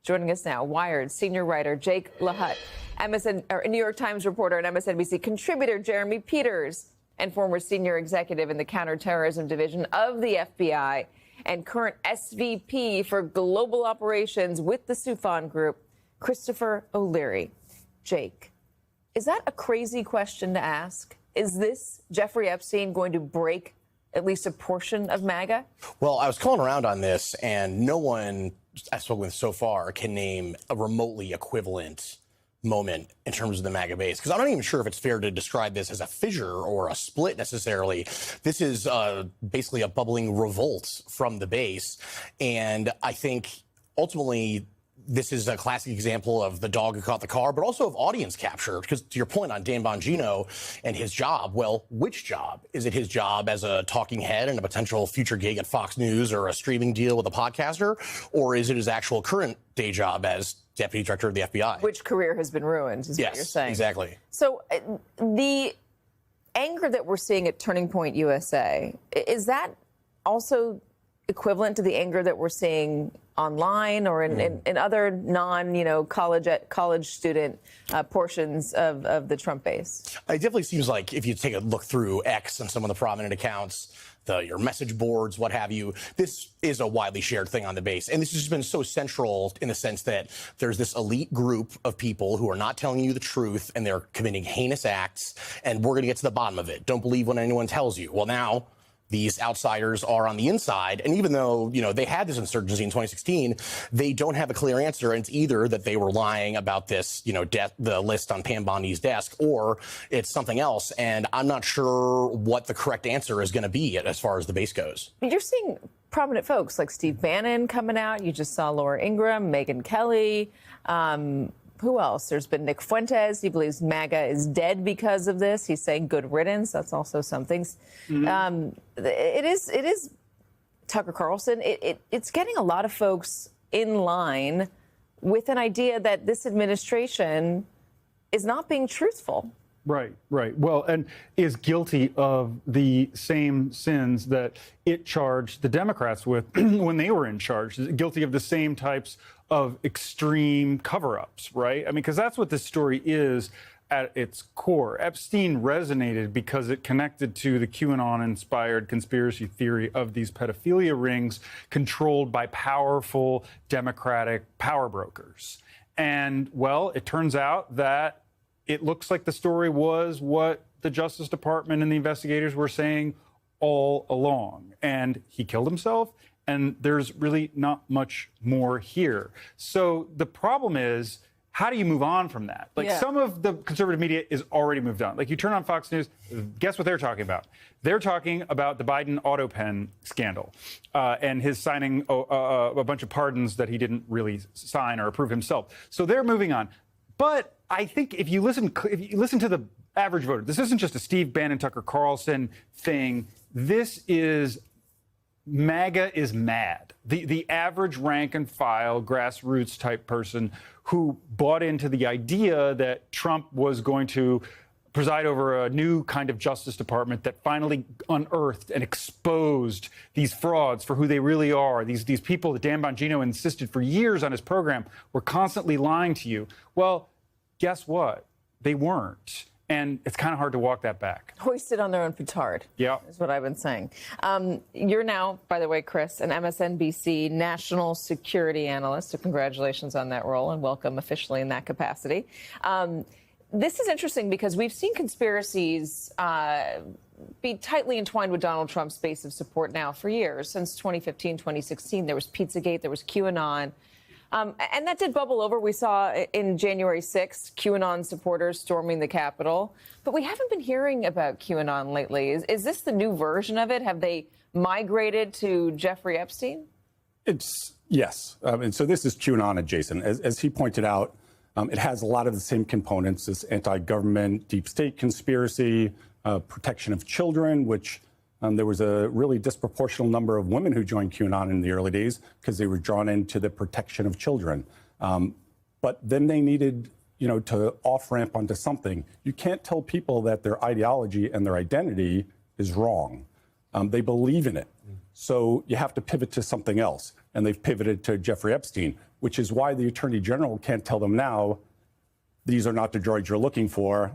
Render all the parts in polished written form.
Joining us now, Wired senior writer Jake Lahut, New York Times reporter and MSNBC contributor Jeremy Peters, and former senior executive in the Counterterrorism Division of the FBI and current SVP for Global Operations with the Soufan Group, Christopher O'Leary. Jake, is that a crazy question to ask? Is this Jeffrey Epstein going to break at least a portion of MAGA? Well, I was calling around on this, and no one I've spoken with so far can name a remotely equivalent moment in terms of the MAGA base, because I'm not even sure if it's fair to describe this as a fissure or a split necessarily. This is basically a bubbling revolt from the base, and I think ultimately this is a classic example of the dog who caught the car, but also of audience capture. Because to your point on Dan Bongino and his job, well, which job? Is it his job as a talking head and a potential future gig at Fox News or a streaming deal with a podcaster? Or is it his actual current day job as deputy director of the FBI? Which career has been ruined, is what you're saying. Yes, exactly. So the anger that we're seeing at Turning Point USA, is that also equivalent to the anger that we're seeing online or in other college student portions of the Trump base? It definitely seems like if you take a look through X and some of the prominent accounts, your message boards, what have you, this is a widely shared thing on the base. And this has been so central in the sense that there's this elite group of people who are not telling you the truth and they're committing heinous acts, and we're going to get to the bottom of it. Don't believe what anyone tells you. Well, now these outsiders are on the inside, and even though, they had this insurgency in 2016, they don't have a clear answer. And it's either that they were lying about this, the list on Pam Bondi's desk, or it's something else. And I'm not sure what the correct answer is going to be as far as the base goes. You're seeing prominent folks like Steve Bannon coming out. You just saw Laura Ingraham, Megyn Kelly. Who else? There's been Nick Fuentes. He believes MAGA is dead because of this. He's saying good riddance. That's also something. It is Tucker Carlson. It's getting a lot of folks in line with an idea that this administration is not being truthful. Right. Well, and is guilty of the same sins that it charged the Democrats with when they were in charge. Guilty of the same types of extreme cover-ups, right? I mean, because that's what this story is at its core. Epstein resonated because it connected to the QAnon-inspired conspiracy theory of these pedophilia rings controlled by powerful Democratic power brokers. And, well, it turns out that it looks like the story was what the Justice Department and the investigators were saying all along. And he killed himself, and there's really not much more here. So the problem is, how do you move on from that? Some of the conservative media is already moved on. You turn on Fox News, guess what they're talking about? They're talking about the Biden auto pen scandal and his signing a bunch of pardons that he didn't really sign or approve himself. So they're moving on. But I think if you listen to the average voter, this isn't just a Steve Bannon, Tucker Carlson thing. This is MAGA is mad. The average rank and file, grassroots type person who bought into the idea that Trump was going to preside over a new kind of Justice Department that finally unearthed and exposed these frauds for who they really are. These people that Dan Bongino insisted for years on his program were constantly lying to you. Well, guess what? They weren't. And it's kind of hard to walk that back. Hoisted on their own petard. Yeah. Is what I've been saying. You're now, by the way, Chris, an MSNBC national security analyst. So congratulations on that role and welcome officially in that capacity. This is interesting because we've seen conspiracies be tightly entwined with Donald Trump's base of support now for years. Since 2015, 2016, there was Pizzagate, there was QAnon. And that did bubble over. We saw in January 6th, QAnon supporters storming the Capitol. But we haven't been hearing about QAnon lately. Is this the new version of it? Have they migrated to Jeffrey Epstein? Yes. And so this is QAnon adjacent. As he pointed out, it has a lot of the same components, this anti-government, deep state conspiracy, protection of children, which there was a really disproportionate number of women who joined QAnon in the early days because they were drawn into the protection of children. But then they needed, to off-ramp onto something. You can't tell people that their ideology and their identity is wrong. They believe in it. So you have to pivot to something else. And they've pivoted to Jeffrey Epstein. which is why the Attorney General can't tell them now, these are not the droids you're looking for,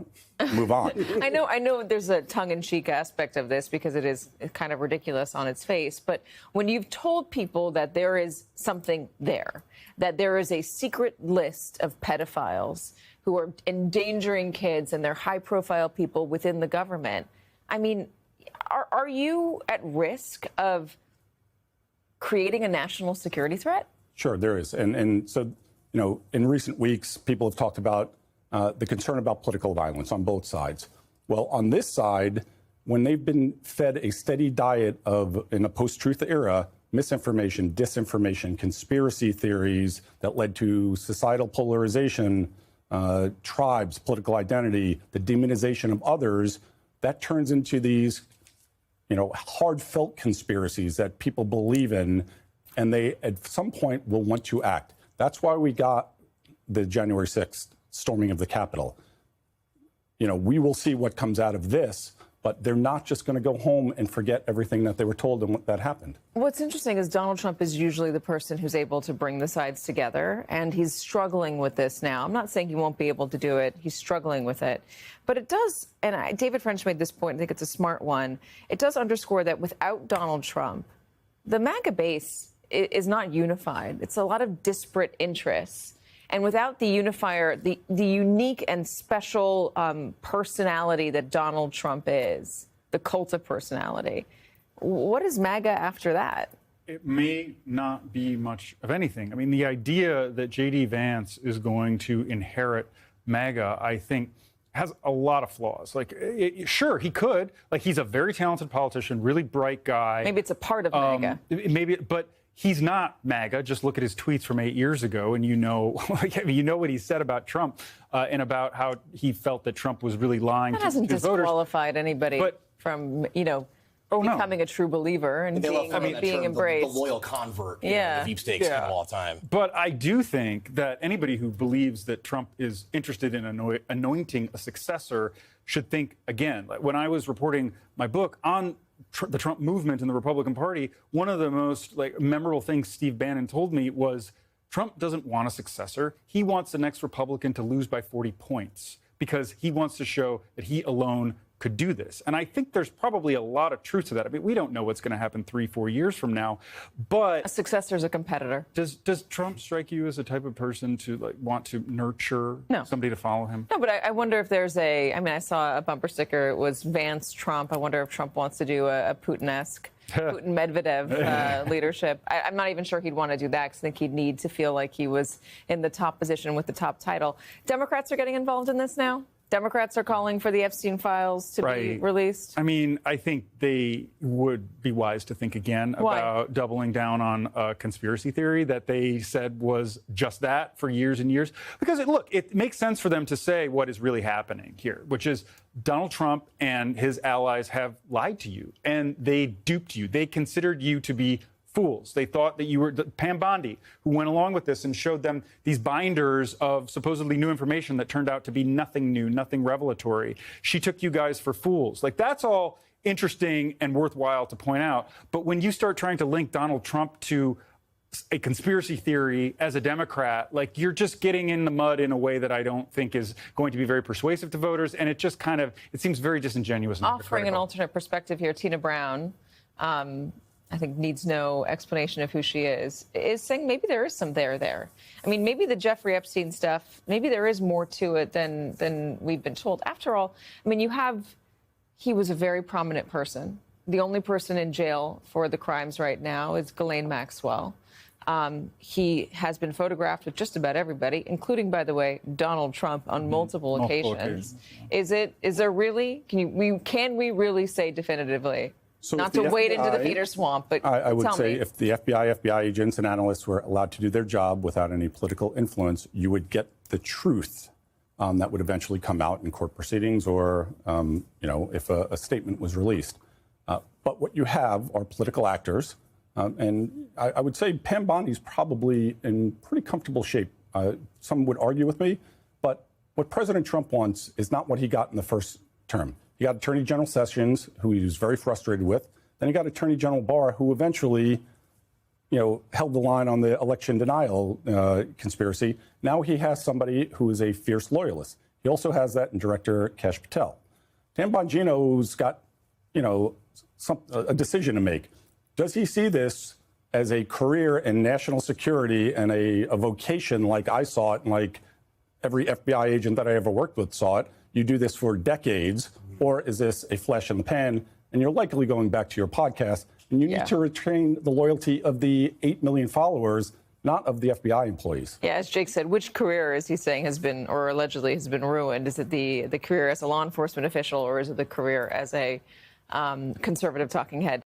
move on. I know there's a tongue-in-cheek aspect of this because it is kind of ridiculous on its face, but when you've told people that there is something there, that there is a secret list of pedophiles who are endangering kids and they're high-profile people within the government, I mean, are you at risk of creating a national security threat? Sure, there is. And so, in recent weeks, people have talked about the concern about political violence on both sides. Well, on this side, when they've been fed a steady diet of, in a post-truth era, misinformation, disinformation, conspiracy theories that led to societal polarization, tribes, political identity, the demonization of others, that turns into these, hard-felt conspiracies that people believe in, and they, at some point, will want to act. That's why we got the January 6th storming of the Capitol. We will see what comes out of this, but they're not just going to go home and forget everything that they were told and what that happened. What's interesting is Donald Trump is usually the person who's able to bring the sides together, and he's struggling with this now. I'm not saying he won't be able to do it. He's struggling with it. But it does, and David French made this point, I think it's a smart one, it does underscore that without Donald Trump, the MAGA base is not unified. It's a lot of disparate interests. And without the unifier, the unique and special personality that Donald Trump is, the cult of personality, what is MAGA after that? It may not be much of anything. I mean, the idea that J.D. Vance is going to inherit MAGA, I think, has a lot of flaws. Sure, he could. He's a very talented politician, really bright guy. Maybe it's a part of MAGA. Maybe, but he's not MAGA. Just look at his tweets from 8 years ago, and you know what he said about Trump and about how he felt that Trump was really lying to voters. That hasn't disqualified anybody from, becoming a true believer and being embraced. The loyal convert, the deep state scandal all the time. But I do think that anybody who believes that Trump is interested in anointing a successor should think again. When I was reporting my book on the Trump movement in the Republican Party, one of the most memorable things Steve Bannon told me was Trump doesn't want a successor. He wants the next Republican to lose by 40 points because he wants to show that he alone could do this. And I think there's probably a lot of truth to that. I mean, we don't know what's going to happen 3-4 years from now, but a successor is a competitor. Does Trump strike you as the type of person to want to nurture somebody to follow him? No, but I wonder if there's I saw a bumper sticker. It was Vance Trump. I wonder if Trump wants to do a Putin-esque, Putin-Medvedev leadership. I'm not even sure he'd want to do that because I think he'd need to feel like he was in the top position with the top title. Democrats are getting involved in this now? Democrats are calling for the Epstein files to be released? I mean, I think they would be wise to think again about doubling down on a conspiracy theory that they said was just that for years and years. Because, look, it makes sense for them to say what is really happening here, which is Donald Trump and his allies have lied to you, and they duped you. They considered you to be fools. They thought that you were Pam Bondi, who went along with this and showed them these binders of supposedly new information that turned out to be nothing new, nothing revelatory. She took you guys for fools. That's all interesting and worthwhile to point out. But when you start trying to link Donald Trump to a conspiracy theory as a Democrat, you're just getting in the mud in a way that I don't think is going to be very persuasive to voters. And it just it seems very disingenuous. Offering an alternate perspective here, Tina Brown, I think needs no explanation of who she is saying maybe there is some there. I mean, maybe the Jeffrey Epstein stuff, maybe there is more to it than we've been told. After all, I mean, he was a very prominent person. The only person in jail for the crimes right now is Ghislaine Maxwell. He has been photographed with just about everybody, including, by the way, Donald Trump on multiple occasions. Is there really? Can we really say definitively? So not to wade into the Peter swamp, but I would say me. If the FBI agents and analysts were allowed to do their job without any political influence, you would get the truth that would eventually come out in court proceedings or, if a statement was released. But what you have are political actors. And I would say Pam Bondi's probably in pretty comfortable shape. Some would argue with me, but what President Trump wants is not what he got in the first term. He got Attorney General Sessions, who he was very frustrated with. Then he got Attorney General Barr, who eventually held the line on the election denial conspiracy. Now he has somebody who is a fierce loyalist. He also has that in Director Kash Patel. Dan Bongino's got, a decision to make. Does he see this as a career in national security and a vocation like I saw it and like every FBI agent that I ever worked with saw it? You do this for decades, or is this a flash in the pan? And you're likely going back to your podcast, and you need to retain the loyalty of the 8 million followers, not of the FBI employees. Yeah, as Jake said, which career is he saying has been, or allegedly has been ruined? Is it the career as a law enforcement official, or is it the career as a conservative talking head?